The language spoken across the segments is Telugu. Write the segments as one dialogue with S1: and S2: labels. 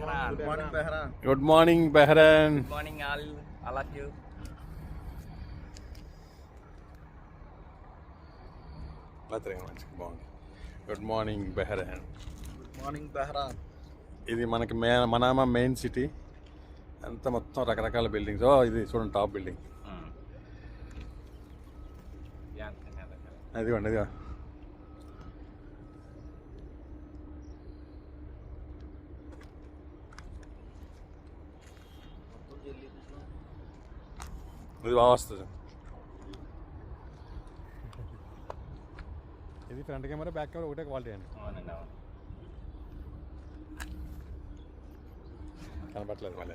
S1: Behran.
S2: Good morning, Behran.
S3: Good morning, Behran.
S1: Good morning, all of you.
S3: Good morning, Behran.
S2: Good morning, Behran.
S3: ఇది మనకి మనామా మెయిన్ సిటీ అంతా మొత్తం రకరకాల బిల్డింగ్స్. ఇది చూడండి టాప్ బిల్డింగ్. అదిగోండి అదిగో. ఇది బాగా వస్తుంది. ఇది ఫ్రంట్ కెమెరా బ్యాక్ కెమెరా ఒకటే క్వాలిటీ అండి. కనపట్లేదు మళ్ళీ.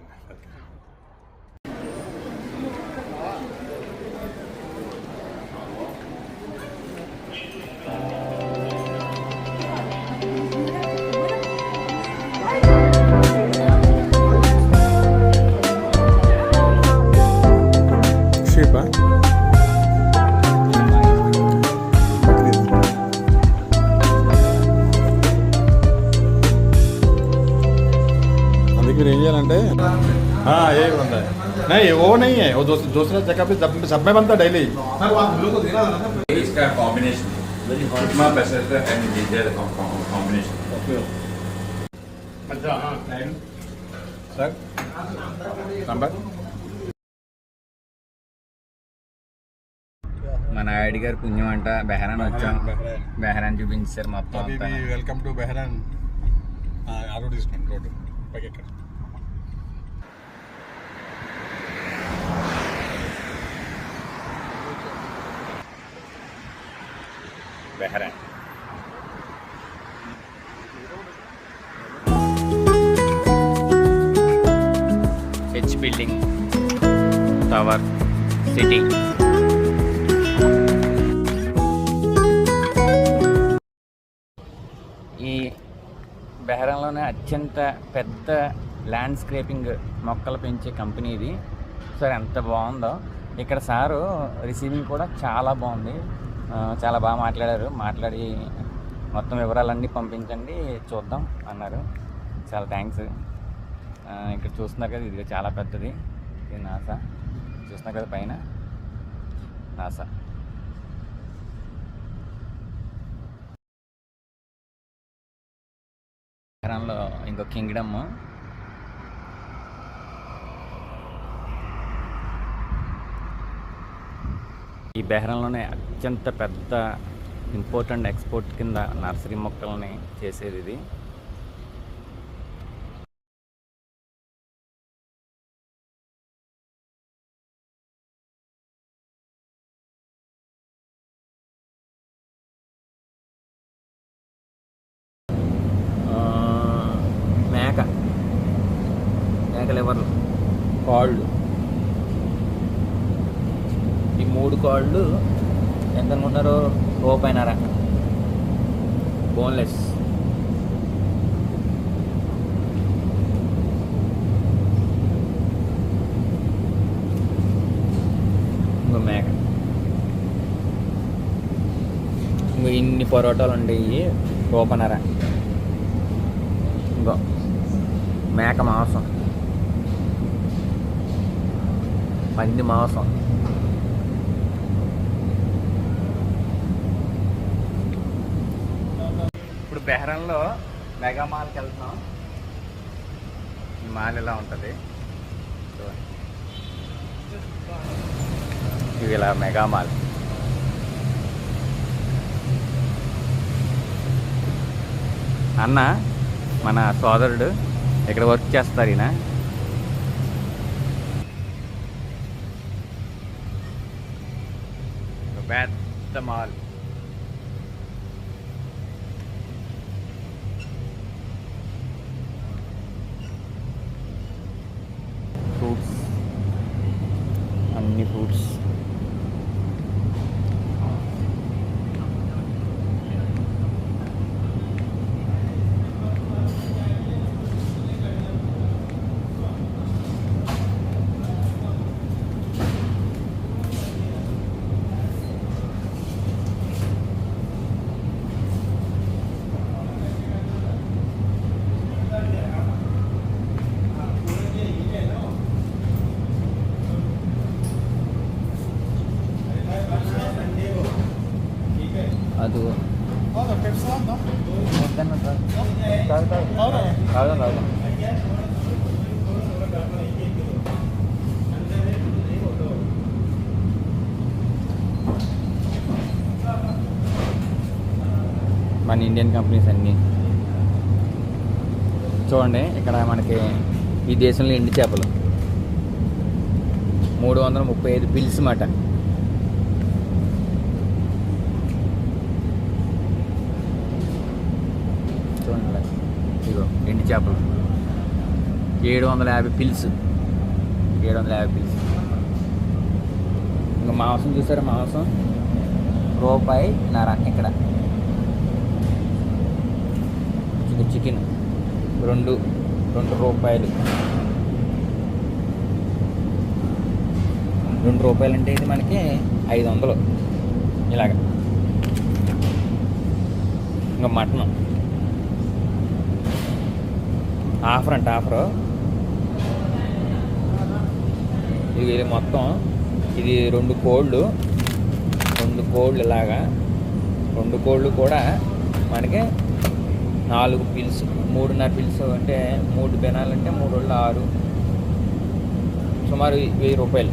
S3: షేపా అందుకే మీరు ఏం చేయాలంటే ये बंदा है नहीं वो नहीं है वो दूसरा जगह पे सब में बनता डेली
S4: इसका कॉम्बिनेशन वेरी हॉट कितना पैसे रहता है and they the combination okay
S3: अच्छा हां सर नंबर
S1: మన నాయుడు గారు పుణ్యం అంట బెహరాన్ వచ్చాం. బెహరాన్ చూపించారు మొత్తం అంతా.
S3: Welcome to Bahrain. ఆ రోడ్ తీసుకోండి, రోడ్ పైకి ఎక్కడ.
S1: Bahrain H building tower city. ఈ బెహరాన్లోనే అత్యంత పెద్ద ల్యాండ్స్కేపింగ్ మొక్కలు పెంచే కంపెనీ ఇది. సార్ ఎంత బాగుందో ఇక్కడ. సారు రిసీవింగ్ కూడా చాలా బాగుంది, చాలా బాగా మాట్లాడి మొత్తం వివరాలన్నీ పంపించండి చూద్దాం అన్నారు. చాలా థ్యాంక్స్. ఇక్కడ చూస్తున్నారు కదా, ఇది చాలా పెద్దది. ఇది నాసా చూస్తున్నారు కదా, పైన నాసా. బెహరాన్లో ఇంకో కింగ్డమ్. ఈ బెహరాన్లోనే అత్యంత పెద్ద ఇంపోర్ట్ అండ్ ఎక్స్పోర్ట్ కింద నర్సరీ మొక్కల్ని చేసేది ఇది. మేక లివర్లు, కాళ్ళు, ఈ 3 కాళ్ళు ఎంత అనుకుంటారు? రూపాయిన్నర. బోన్లెస్. ఇంకో మేక. ఇంకో ఇన్ని పొరోటాలు ఉండేవి, రూపాయిన్నర. ఇంకో మేక మాంసం, పంది మాంసం. ఇప్పుడు బెహరాన్లో మెగా మాల్కి వెళ్తున్నాం. ఈ మాల్ ఇలా ఉంటుంది. ఇది ఇలా మెగా మాల్. అన్న మన సోదరుడు ఇక్కడ వర్క్ చేస్తారు. ఈయన పెద్ద మాల్. ఫ్రూట్స్, అన్ని ఫ్రూట్స్. వద్దన్న తాగుదాం. మన ఇండియన్ కంపెనీస్ అన్నీ చూడండి. ఇక్కడ మనకి ఈ దేశంలో ఎండు చేపలు 335 పిల్స్ మాట. చూడండి ఇగో ఎండు చేపలు 750 పిల్స్. 750 పిల్స్. ఇంకా మాంసం చూసారా, మాంసం ₹1.50 ఇక్కడ. చికెన్ రెండు రూపాయలు. ₹2 అంటే ఇది మనకి 500 ఇలాగ. ఇంకా మటన్ ఆఫర్ అంటే ఆఫరు. ఇది మొత్తం ఇది 2 కోళ్ళు ఇలాగా. 2 కోళ్ళు కూడా మనకి 4 పిల్స్, 3.5 పిల్స్ అంటే 3 బెనాలు అంటే 3 రోజులు 6, సుమారు ₹1000.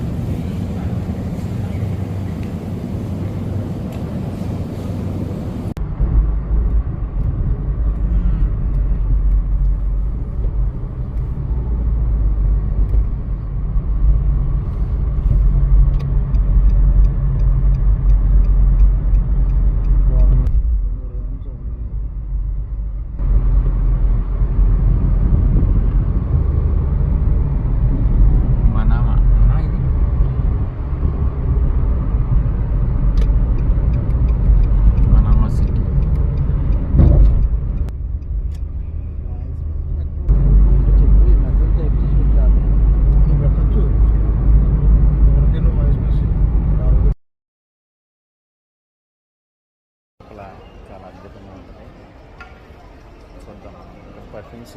S1: చాలా అద్భుతంగా ఉంటుంది. చూద్దాం. ఇక్కడ పర్ఫ్యూమ్స్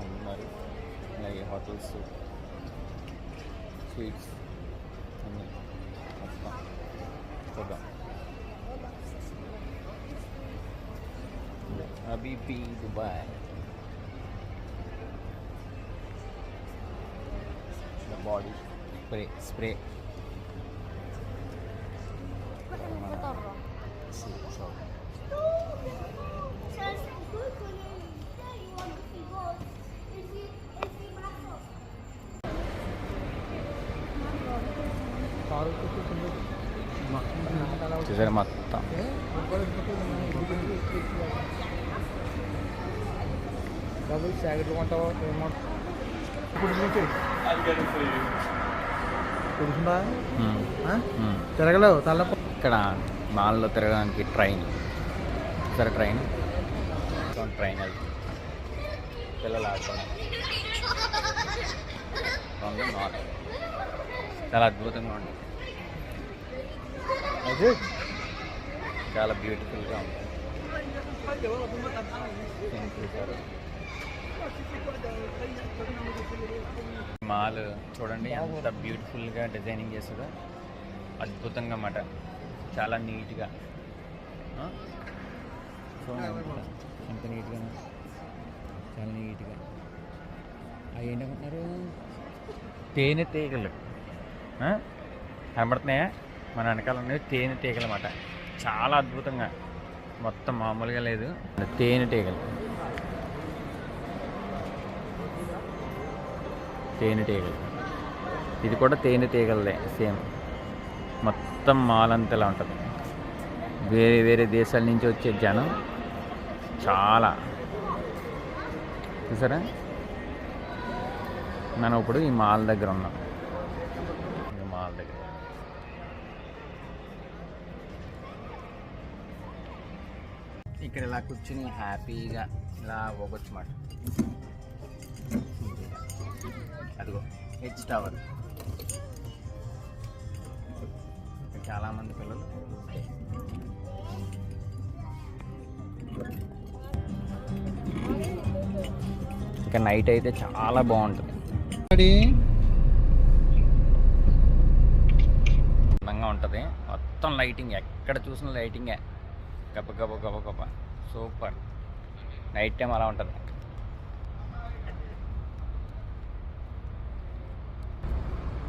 S1: అమ్ముతున్నారు, అలాగే హోటల్స్, స్వీట్స్ అన్నీ మొత్తం చూద్దాం. Habibi Dubai. Body spray. చూసారా మొత్తం
S2: తిరగలేవు తల్ల.
S1: ఇక్కడ మాల్లో తిరగడానికి ట్రైన్. సరే ట్రైన్ వెళ్తుంది, పిల్లలు ఆడుకోవడం చాలా అద్భుతంగా ఉంటుంది. చాలా బ్యూటిఫుల్గా ఉంటుంది. మాల్ చూడండి ఎంత బ్యూటిఫుల్గా డిజైనింగ్ చేస్తుందో, అద్భుతంగా అన్నమాట. చాలా నీట్గా చూడండి, ఎంత నీట్గా, చాలా నీట్గా. అవి ఏంటంటున్నారు, తేనె తీగలు కనబడుతున్నాయా మన వెనకాల ఉన్నాయి. తేనె తీగలు అన్నమాట. చాలా అద్భుతంగా, మొత్తం మామూలుగా లేదు, తేనెటీగలు. ఇది కూడా తేనెటీగలదే సేమ్. మొత్తం మాల్ అంతా ఇలా ఉంటుంది. వేరే వేరే దేశాల నుంచి వచ్చే జనం చాలా. చూసారా, మనం ఇప్పుడు ఈ మాల్ దగ్గర ఉన్నాం. మాల్ దగ్గర ఇక్కడ ఇలా కూర్చుని హ్యాపీగా ఇలా పోగొచ్చు మాట. అదిగో హెచ్ టవర్. చాలామంది పిల్లలు ఇక నైట్ అయితే చాలా బాగుంటుంది, అందంగా ఉంటుంది. మొత్తం లైటింగ్, ఎక్కడ చూసిన లైటింగే, గబ గబ గబ గబ. సూపర్. నైట్ టైం అలా ఉంటుంది.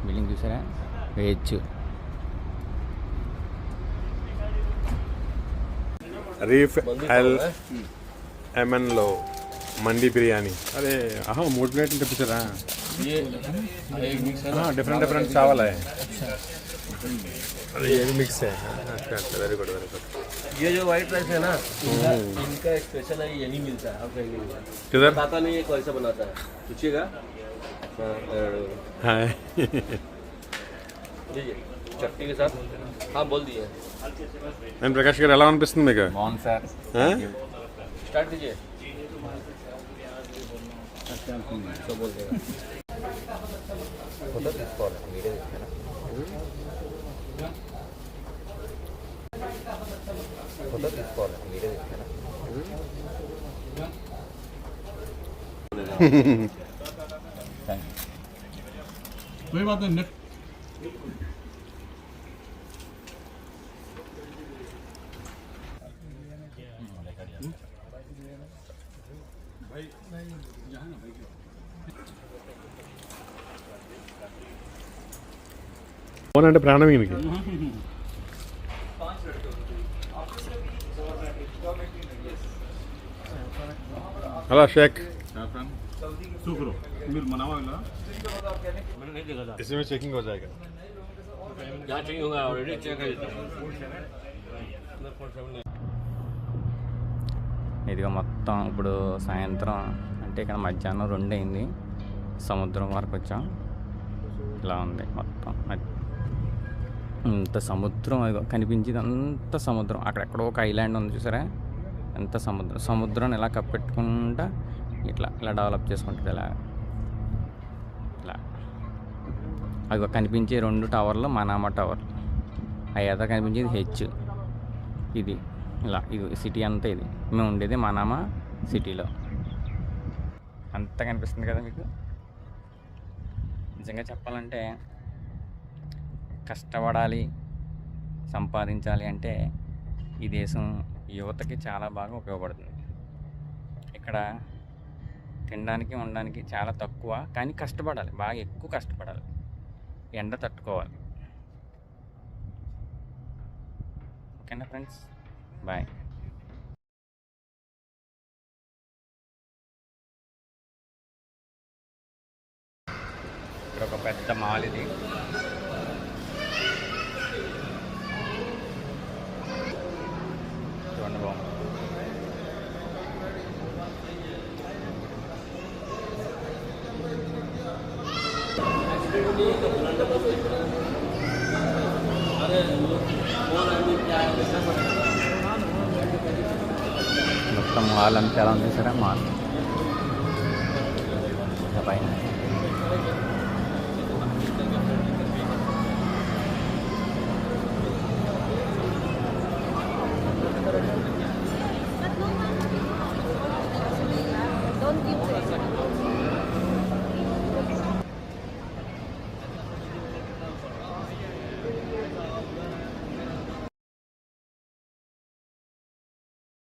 S1: బిల్డింగ్ చూసారా, వేయచ్చు.
S3: రీఫ్ ఎల్ ఎంఎన్లో మండి బిర్యానీ. అరే ఆహా 3 ప్లేట్లు తెప్పించారా? Different different చావాలా? अरे ये भी मिक्स है. अच्छा अच्छा, वेरी गुड वेरी गुड.
S2: ये जो व्हाइट राइस है ना, इनका स्पेशल है, ये नहीं मिलता है. आप कहीं नहीं मिलता.
S3: किधर?
S2: पता नहीं ये कैसे बनाता है, पूछिएगा.
S3: हाँ
S2: लीजिए चटनी के साथ. हाँ बोल दिए.
S3: నేను ప్రకాష్ గారు ఎలా అనిపిస్తుంది మీకు?
S1: బాగుంది సార్.
S2: स्टार्ट कीजिए. तो बोल देगा. फोटो తీసుకోవాలి, వీడియో తీసుకోవాలి. फोटो తీసుకోవాలి, వీడియో తీసుకోవాలి.
S3: कोई बात नहीं. ఫోన్ అంటే ప్రాణం ఈయనకి. హలో షేక్. इसमें चेकिंग हो जाएगा.
S2: यहाँ चेकिंग होगा, ऑलरेडी चेक है.
S1: ఇదిగో మొత్తం ఇప్పుడు సాయంత్రం అంటే ఇక్కడ మధ్యాహ్నం 2 అయింది. సముద్రం వరకు వచ్చాం. ఇలా ఉంది మొత్తం. అంత సముద్రం కనిపించేది, అంత సముద్రం. అక్కడెక్కడో ఒక ఐలాండ్ ఉంది చూసారా, ఎంత సముద్రం ఇలా కప్పెట్టుకుంటా ఇట్లా ఇలా డెవలప్ చేసుకుంటుంది. ఇలా అవి కనిపించే 2 టవర్లు మనామా టవర్. అయ్యేదా కనిపించేది హెచ్. ఇది ఇలా ఇది సిటీ అంతా. ఇది మేము ఉండేది మనామా సిటీలో. అంతా కనిపిస్తుంది కదా మీకు. నిజంగా చెప్పాలంటే కష్టపడాలి, సంపాదించాలి అంటే ఈ దేశం యువతకి చాలా బాగా ఉపయోగపడుతుంది. ఇక్కడ తినడానికి ఉండడానికి చాలా తక్కువ, కానీ కష్టపడాలి, బాగా ఎక్కువ కష్టపడాలి, ఎండ తట్టుకోవాలి. ఓకేనా ఫ్రెండ్స్, బాయ్. ఇక్కడ ఒక పెద్ద మాల్ ఇది. చూడండి బాగుంది. మొత్తం మాల్ అంతా ఎలా ఉంది సరే, మాల్ పైన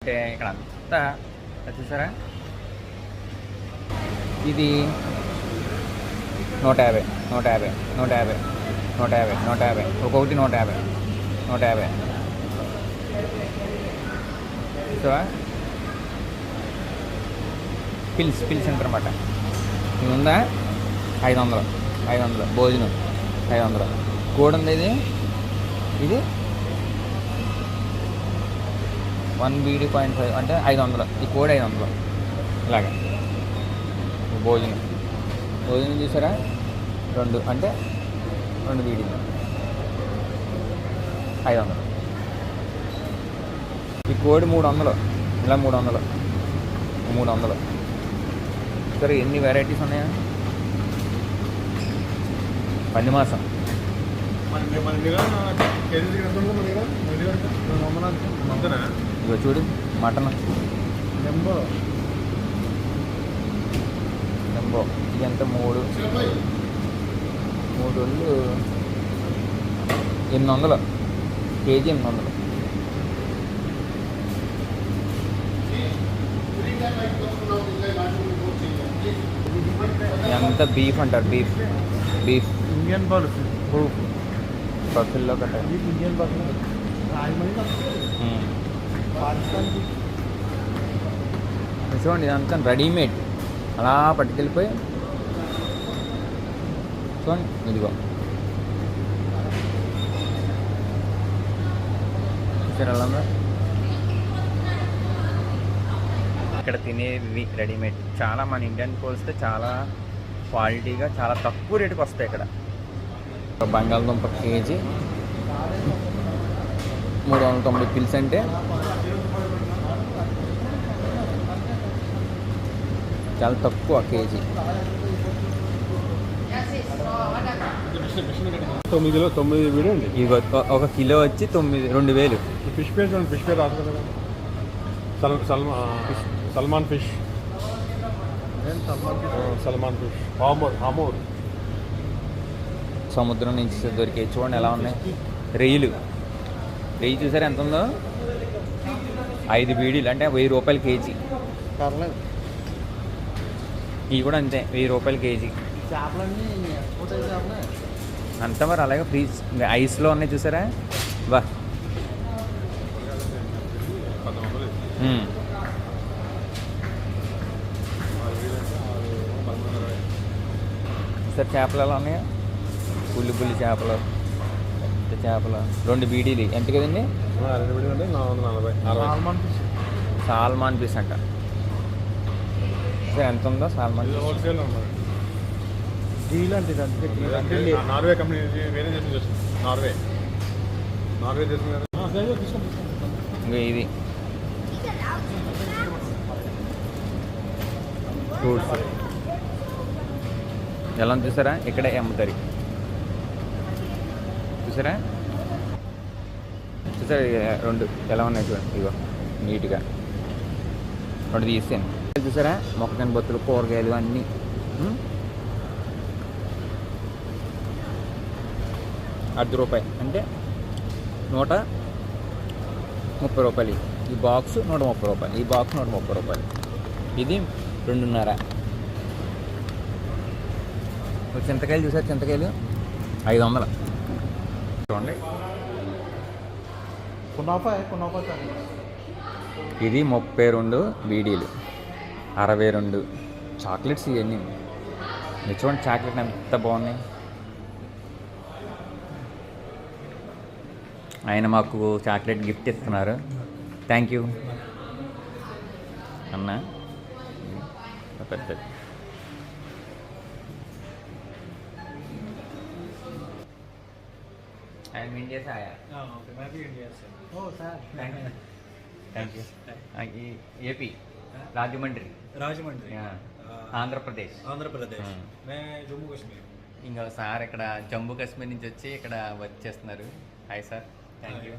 S1: అంటే ఇక్కడ అంతా చూసారా. ఇది 150 150 150 150 150 ఒక్కొక్కటి 150 150 చూసావా. పిల్స్ అంటారు అన్నమాట. ఇది ఉందా 500 భోజనం 500. కోడి ఉంది ఇది 1 BD.5 అంటే 500. ఈ కోడి 500. ఇలాగా భోజనం చూసారా. 2 అంటే 2 BD 500. ఈ కోడి 300. ఇలా 300. సరే ఎన్ని వెరైటీస్ ఉన్నాయా. పందిమాసం ఇగో చూడు, మటన్ జంబో ఇది ఎంత 3 రోజులు 800 కేజీ 800. ఎంత బీఫ్ అంటారు, బీఫ్ బీఫ్
S2: इंडियन बर्फ
S1: బఫెల్లో కట్ట
S2: इंडियन बर्फ राजमहल का पाकिस्तान की
S1: చూడండి ఇదంతా రెడీమేడ్ అలా పట్టుకెళ్ళిపోయి చూడండి ఇదిగో చూసారు ఎలా ఉందో. ఇక్కడ తినేవి రెడీమేడ్ చాలా మన ఇండియన్ పోలిస్తే చాలా క్వాలిటీగా చాలా తక్కువ రేటుకి వస్తాయి ఇక్కడ. బంగాళదుంప కేజీ 390 పిల్స్ అంటే చాలా తక్కువ కేజీ.
S3: 9 వీడియో అండి.
S1: ఇవి ఒక కిలో వచ్చి 2,000.
S3: ఫిష్ పేరు చూడండి, ఫిష్ పేరు రాదు కదా. సల్మాన్ ఫిష్, సల్మాన్ ఫిష్, హామూర్.
S1: సముద్రం నుంచి దొరికే చూడండి ఎలా ఉన్నాయి రొయ్యలు. రొయ్యి చూసారు ఎంత ఉందో, 5 బీడీలు అంటే 1000 రూపాయలు కేజీ. ఇవి కూడా అంతే 1000 రూపాయలు కేజీ. అంతా మరి అలాగే ఫ్రీజ్ ఐస్లో ఉన్నాయి చూసారా బా. సార్ చేపలు ఎలా ఉన్నాయా, పుల్లి చేపలు, పెద్ద చేపలు. 2 బీడీలు ఎంత కదండి,
S3: 2 వీడియో అంటే 440.
S1: సాల్మాన్ పీస్ అంట. సార్ ఎంత ఉందో సాల్మాన్ పీస్?
S3: హోల్సేల్ ఉన్నాయి.
S2: డీల్ అంటే
S3: నార్వే కంపెనీ వేరే దేశం చేస్తుంది. నార్వే దేశం కదా.
S1: ఇంకా ఇది ఫ్రూట్స్ ఎలా ఉంది చూసారా, ఇక్కడే అమ్ముతారు చూసారా. చూసారా 2 ఎలా ఉన్నాయి చూడండి, ఇగో నీట్గా 2 తీసాను. చూసారా మొక్కజొన్న బొత్తులు, కూరగాయలు అన్నీ. ₹10 అంటే 130 రూపాయలు. ఈ బాక్స్ 130 రూపాయలు, ఈ బాక్స్ 130 రూపాయలు. ఇది 2.5. చింతకాయలు చూసారు, చింతకాయలు 500 చూడండి.
S2: कुनाफा है, कुनाफा का
S1: ఇది 32 బీడీలు, 62 చాక్లెట్స్. ఇవన్నీ మీరు చూడండి చాక్లెట్ ఎంత బాగున్నాయి. ఆయన మాకు చాక్లెట్ గిఫ్ట్ ఇస్తున్నారు, థ్యాంక్ యూ అన్న. పెద్దది ఆయన ఇండియా से आया.
S2: मैं भी इंडिया से. ओ sir
S1: thank you. AP Rajahmundry,
S2: Rajahmundry,
S1: Andhra Pradesh.
S2: Andhra Pradesh. मैं जम्मू कश्मीर.
S1: ఇంకా సార్ ఇక్కడ జమ్మూ కాశ్మీర్ నుంచి వచ్చి ఇక్కడ వర్క్ చేస్తున్నారు. Hi sir, thank you.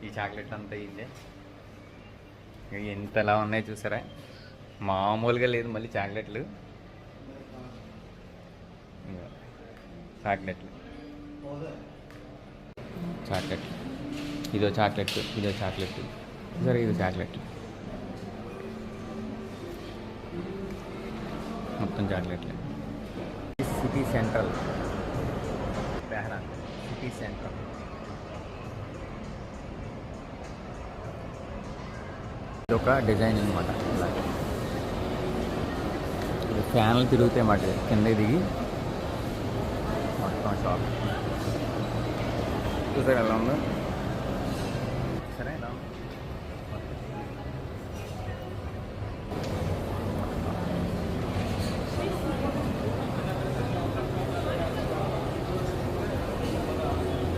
S1: ఈ చాక్లెట్ అంతా ఇదే. ఎంత ఎలా ఉన్నాయి చూసారా, మామూలుగా లేదు. మళ్ళీ చాక్లెట్లు చాక్లెట్లు ఇదో చాక్లెట్, ఇదో చాక్లెట్ సరే, ఇది చాక్లెట్ మొత్తం చాక్లెట్లే. City central, బెహ్రాన్ city central. ఇది ఒక డిజైన్ అనమాట. ఫ్యాన్లు తిరుగుతాయి మాట, కిందకి దిగి మొత్తం షాప్ చూసారు ఎలా ఉందో. సరే ఎలా ఉంది,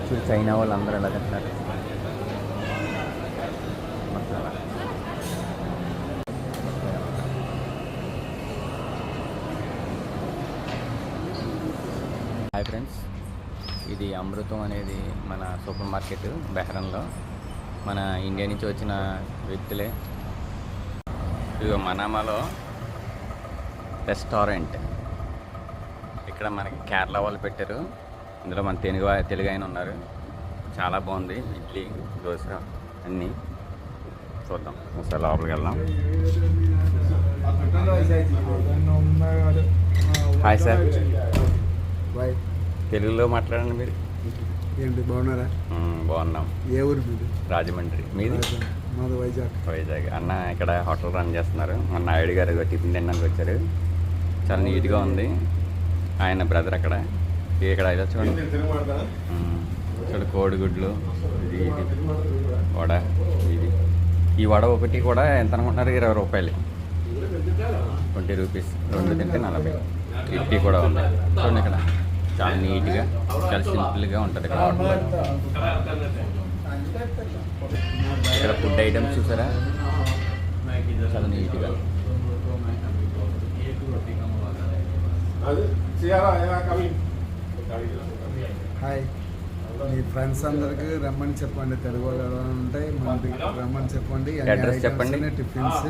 S1: చూసి చైనా వాళ్ళు అందరూ ఎలా తింటారు. హాయ్ ఫ్రెండ్స్, ఇది అమృతం అనేది మన సూపర్ మార్కెట్ బెహ్రాన్లో. మన ఇండియా నుంచి వచ్చిన వ్యక్తులే. ఇది మనామాలో రెస్టారెంట్. ఇక్కడ మనకి కేరళ వాళ్ళు పెట్టారు, ఇందులో మన తెలుగు ఆయన ఉన్నారు. చాలా బాగుంది, ఇడ్లీ దోశ అన్నీ. చూద్దాం ఒకసారి లోపలికి వెళ్దాం. హాయ్ సార్, తెలుగులో మాట్లాడండి మీరు.
S5: ఏంటి బాగున్నారా?
S1: బాగున్నాం.
S5: ఏ ఊరు మీది?
S1: రాజమండ్రి. మీది?
S5: మాది వైజాగ్.
S1: వైజాగ్. అన్న ఇక్కడ హోటల్ రన్ చేస్తున్నారు. మన నాయుడు గారు టిఫిన్ తినడానికి వచ్చారు. చాలా నీట్గా ఉంది. ఆయన బ్రదర్ అక్కడ. ఇక్కడ అయితే చూడండి, చూడండి కోడిగుడ్లు, ఇది వడ. ఇది ఈ వడ ఒకటి కూడా ఎంత అనుకుంటున్నారు? 20 రూపాయలు, 20 రూపీస్. 2 తింటే 40. ఇడ్లీ కూడా ఉంది చూడండి. ఇక్కడ చాలా నీట్గా, చాలా సింపుల్గా ఉంటుంది ఇక్కడ హోటల్. ఇక్కడ ఫుడ్ ఐటమ్స్ చూసారా, చాలా నీట్గా.
S5: హాయ్, మీ ఫ్రెండ్స్ అందరికి రమ్మని చెప్పండి. తెలుగు వాళ్ళు ఎలా ఉంటాయి మనకి రమ్మని చెప్పండి.
S1: అడ్రస్ చెప్పండి.
S5: టిఫిన్స్,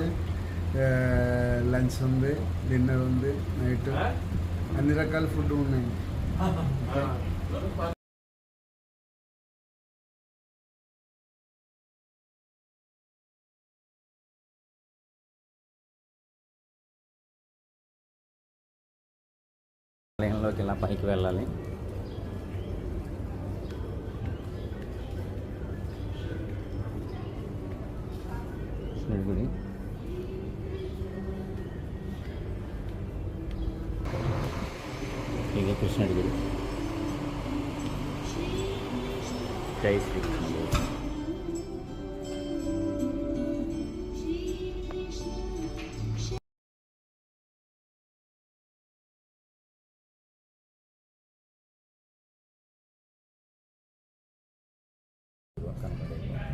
S5: లంచ్ ఉంది, డిన్నర్ ఉంది, నైట్ అన్ని రకాల ఫుడ్ ఉన్నాయి.
S1: ఆలయంలోకి ఇలా పైకి వెళ్ళాలి. గుడి ఇదే కృష్ణుడి గుడి. జై శ్రీకృష్ణుడు.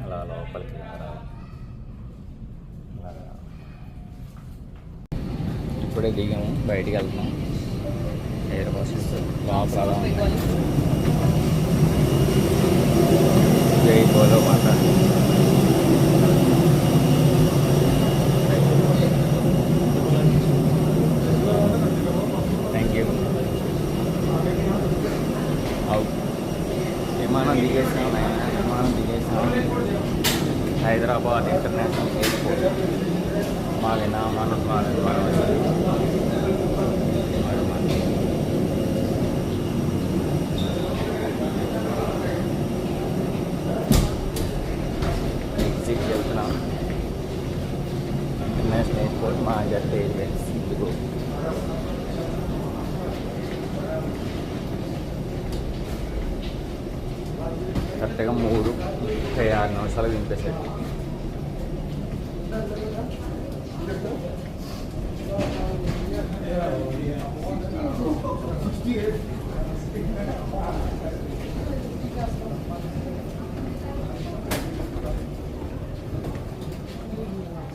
S1: అలా లోపలికి ఇప్పుడే దిగాము, బయటికి వెళ్తున్నాం. ఎయిర్ బస్సెస్ లోపల అలా ఉన్నాయి. జై బోలో మాత. Thank you. విమానం దిగేసాం నాయన, విమానం దిగేసాం. Hyderabad international airport. మాలినా మనం ఎగ్జిట్ వెళ్తున్నాం. ఇంటర్నేషనల్ ఎయిర్పోర్ట్ మా జట్ ఎయిర్వేస్. ఇదిగో కరెక్ట్గా 3:36 నిమిషాలు దింపేశాడు.